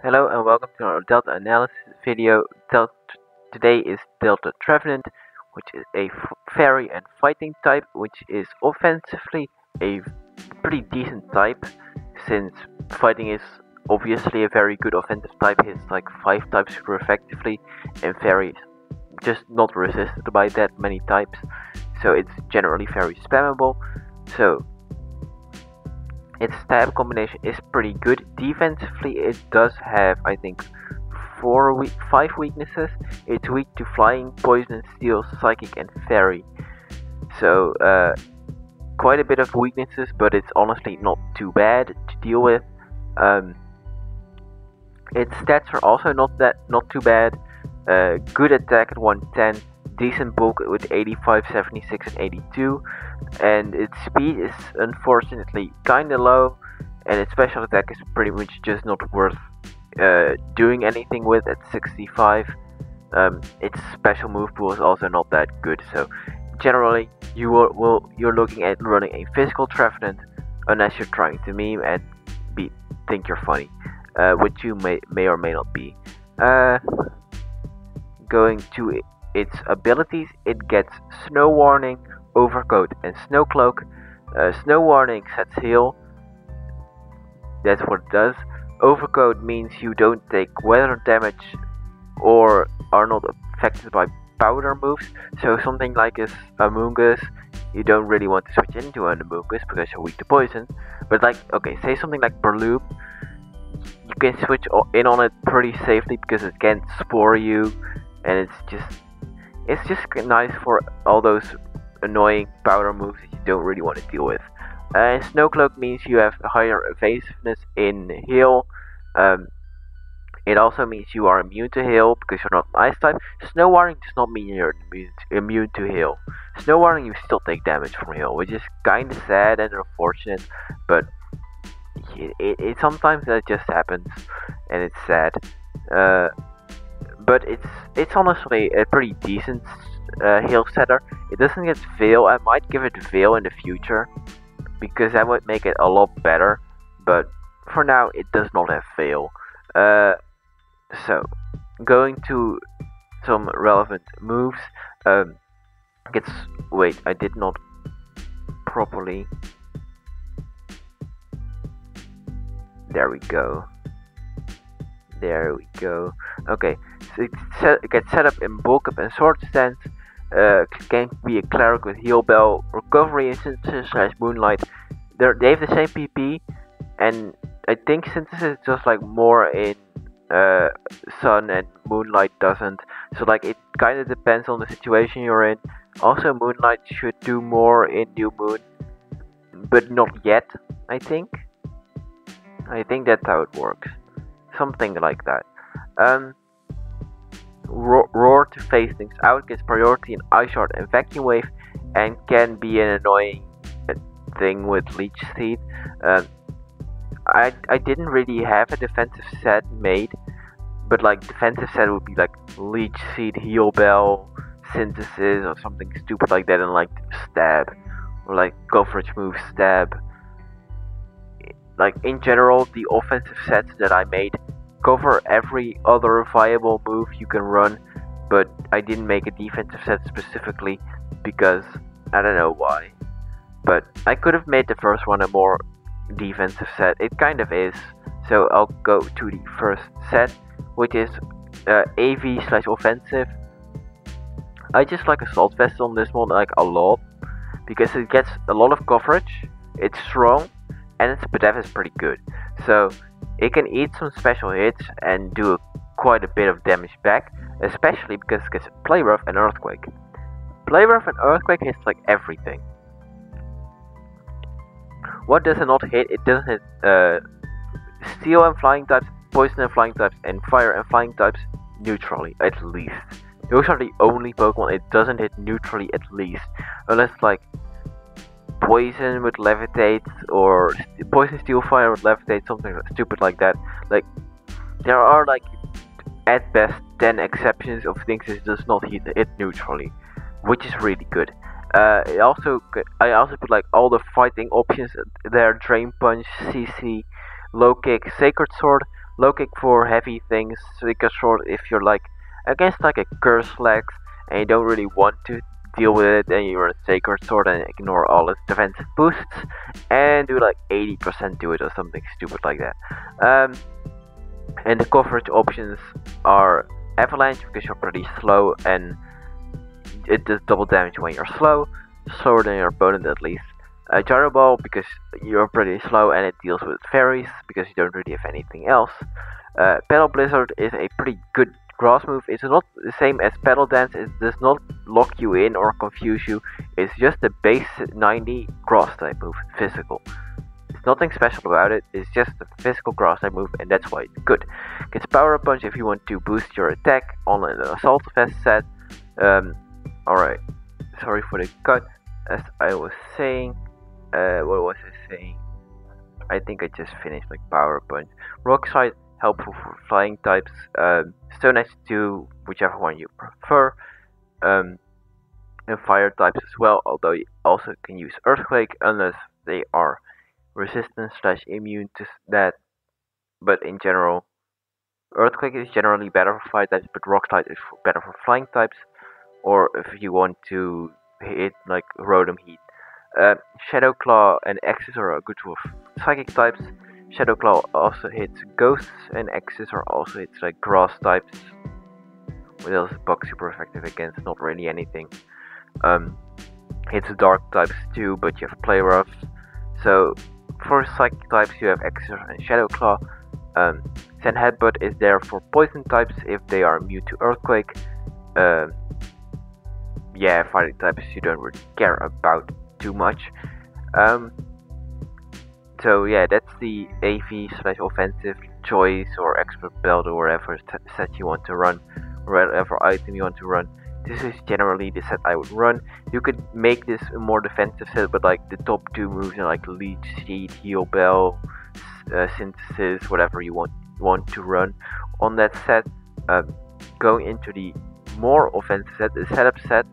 Hello and welcome to our Delta analysis video. Today is Delta Trevenant, which is a fairy and fighting type, which is offensively a pretty decent type, since fighting is obviously a very good offensive type, hits like 5 types super effectively, and fairy is just not resisted by that many types, so it's generally very spammable. So its stab combination is pretty good. Defensively, it does have, I think, 5 weaknesses. It's weak to flying, poison, steel, psychic, and fairy. So, quite a bit of weaknesses, but it's honestly not too bad to deal with. Its stats are also not too bad. Good attack at 110, decent bulk with 85, 76, and 82. And its speed is unfortunately kinda low, and its special attack is pretty much just not worth doing anything with at 65. Its special move pool is also not that good, so generally you're looking at running a physical Trevenant unless you're trying to meme and think you're funny, which you may or may not be. Going to its abilities, it gets Snow Warning, Overcoat, and Snow Cloak. Snow Warning sets heal. That's what it does. Overcoat means you don't take weather damage or are not affected by powder moves. So something like a Amoonguss, you don't really want to switch into an Amoonguss because you're weak to poison. But say something like Breloom, you can switch in on it pretty safely because it can't spore you, and it's just nice for all those annoying powder moves that you don't really want to deal with. And Snowcloak means you have higher evasiveness in heal. It also means you are immune to heal because you're not an ice type. Snow Warning does not mean you're immune to heal. Snow Warning, you still take damage from heal, which is kinda sad and unfortunate, but it sometimes that just happens and it's sad. But it's honestly a pretty decent heal setter. It doesn't get Veil. I might give it Veil in the future because that would make it a lot better, but for now it does not have Veil. So going to some relevant moves. Wait, I did not properly. There we go. Okay, so it gets set up in bulk up and sword stance. Can be a cleric with heal bell, recovery and synthesis / moonlight. They have the same PP, and I think synthesis is just like more in sun, and moonlight doesn't. So it kind of depends on the situation you're in. Also, moonlight should do more in new moon, but not yet. I think that's how it works. Something like that. Roar to phase things out, gets priority in Ice Shard and Vacuum Wave, and can be an annoying thing with Leech Seed. I didn't really have a defensive set made, but defensive set would be Leech Seed, Heal Bell, Synthesis, or something stupid like that, and Stab, or coverage move Stab. In general, the offensive sets that I made cover every other viable move you can run, but I didn't make a defensive set specifically because I don't know why. But I could have made the first one a more defensive set. It kind of is. So I'll go to the first set, which is AV/offensive. I just like Assault Vest on this one a lot because it gets a lot of coverage. It's strong, and its def is pretty good. So it can eat some special hits and do quite a bit of damage back, especially because it gets Play Rough and Earthquake. Play Rough and Earthquake hits everything. What does it not hit? It doesn't hit Steel and Flying types, Poison and Flying types, and Fire and Flying types neutrally, at least. Those are the only Pokemon it doesn't hit neutrally, at least. Unless Poison with Levitate, or Poison Steel Fire with Levitate, something stupid like that. There are at best 10 exceptions of things it does not hit neutrally, which is really good. I also put all the fighting options there: Drain Punch, CC, Low Kick, Sacred Sword. low kick for heavy things, Suika Sword if you're like against like a Curse Legs and you don't really want to deal with it, then you're a Sacred Sword and ignore all its defensive boosts and do like 80% to it or something stupid like that. And the coverage options are Avalanche because you're pretty slow and it does double damage when you're slower than your opponent at least. Gyro Ball because you're pretty slow and it deals with fairies because you don't really have anything else. Pedal Blizzard is a pretty good grass move. It's not the same as Pedal Dance, it does not lock you in or confuse you. It's just a base 90 grass type move, physical. There's nothing special about it, it's just a physical grass type move and that's why it's good. Gets Power Punch if you want to boost your attack on an Assault Vest set. Alright, sorry for the cut. As I was saying, what was I saying? I think I just finished my Power Punch. Rock Slide, helpful for flying types. Stone Edge 2, whichever one you prefer. And fire types as well, although you also can use Earthquake unless they are resistant / immune to that. But in general, Earthquake is generally better for fire types, but Rock Slide is better for flying types. Or if you want to hit like Rotom Heat. Shadow Claw and Axis are good for psychic types. Shadow Claw also hits ghosts and Axis are also hits like grass types. What else is Bug super effective against? Not really anything. Hits dark types too, but you have Play Rough. So for psychic types you have Axis and Shadow Claw. Sand Headbutt is there for poison types if they are immune to Earthquake. Yeah, fighting types you don't really care about too much. So yeah, that's the AV / offensive choice or expert belt or whatever set you want to run, or whatever item you want to run. This is generally the set I would run. You could make this a more defensive set, but like the top 2 moves are like Leech Seed, Heal Bell, Synthesis, whatever you want to run on that set. Going into the more offensive set, the setup set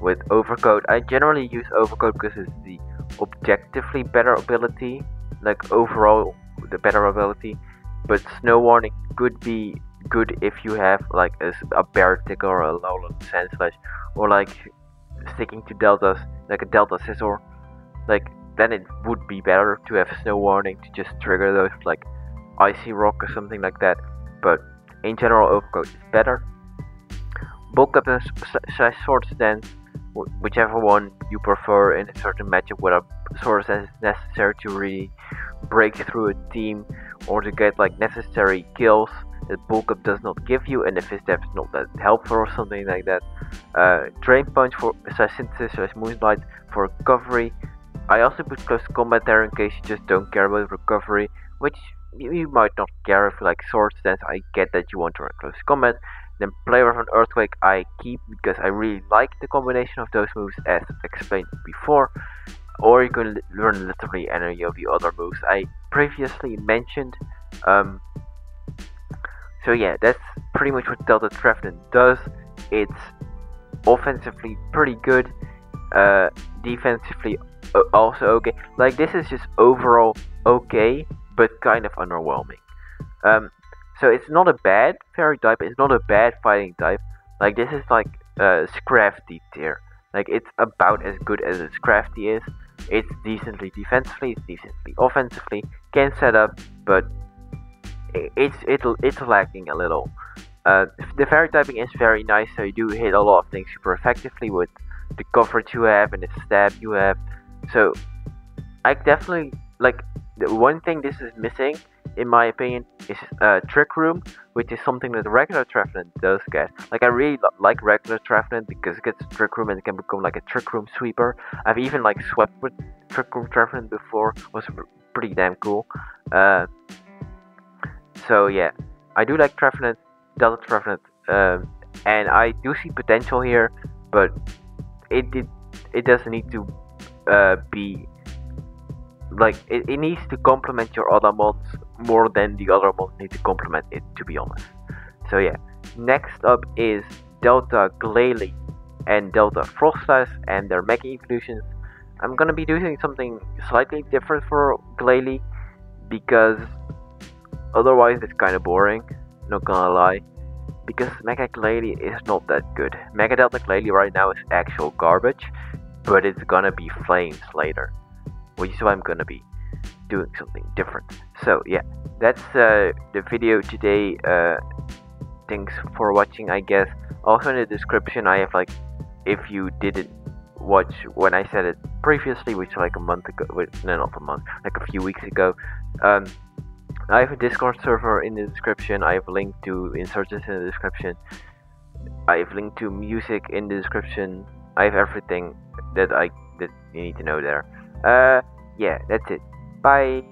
with Overcoat. I generally use Overcoat because it's the objectively better ability, like overall the better ability, but Snow Warning could be good if you have like a Bear Tickle or a Lowland Sandslash, or like sticking to deltas, like a Delta Scissor, like then it would be better to have Snow Warning to just trigger those like Icy Rock or something like that, but in general Overcoat is better. Bulk Up and Sword Stance, whichever one you prefer in a certain matchup, whether Sword Stance is necessary to really break through a team or to get like necessary kills that Bulk Up does not give you, and if his depth is not that helpful or something like that. Drain Punch for Synthesis / Moonlight for recovery. I also put Close Combat there in case you just don't care about recovery, which you might not care if you like Sword Stance. I get that you want to run Close Combat. Then Play Rough and Earthquake I keep because I really like the combination of those moves as explained before. Or you can learn literally any of the other moves I previously mentioned. So yeah, that's pretty much what Delta Trevenant does. It's offensively pretty good, defensively also okay. Like this is just overall okay, but kind of underwhelming. So it's not a bad fairy type, it's not a bad fighting type. Like this is like Scrafty tier. Like it's about as good as a Scrafty is. It's decently defensively, it's decently offensively, can set up, but it's lacking a little. The fairy typing is very nice, so you do hit a lot of things super effectively with the coverage you have and the stab you have. So I definitely like the one thing this is missing, in my opinion, is Trick Room, which is something that regular Trevenant does get. Like I really like regular Trevenant because it gets Trick Room and it can become like a Trick Room sweeper. I've even like swept with Trick Room Trevenant before, it was pretty damn cool. So yeah, I do like Trevenant, Delta Trevenant, and I do see potential here, but it doesn't need to be like it needs to complement your other mods more than the other mods need to complement it, to be honest. So yeah, next up is Delta Glalie and Delta Frostlass and their Mega Evolutions. I'm gonna be doing something slightly different for Glalie because Otherwise, it's kind of boring. Not gonna lie, because Mega Glalie is not that good. Mega Delta Glalie right now is actual garbage, but it's gonna be flames later, which is why I'm gonna be doing something different. So yeah, that's the video today. Thanks for watching, I guess. Also in the description I have, like, if you didn't watch when I said it previously, which was like a month ago, no, not a month, like a few weeks ago, I have a Discord server in the description. I have a link to Insurgence in the description. I have a link to music in the description. I have everything that you need to know there. Yeah, that's it. Bye.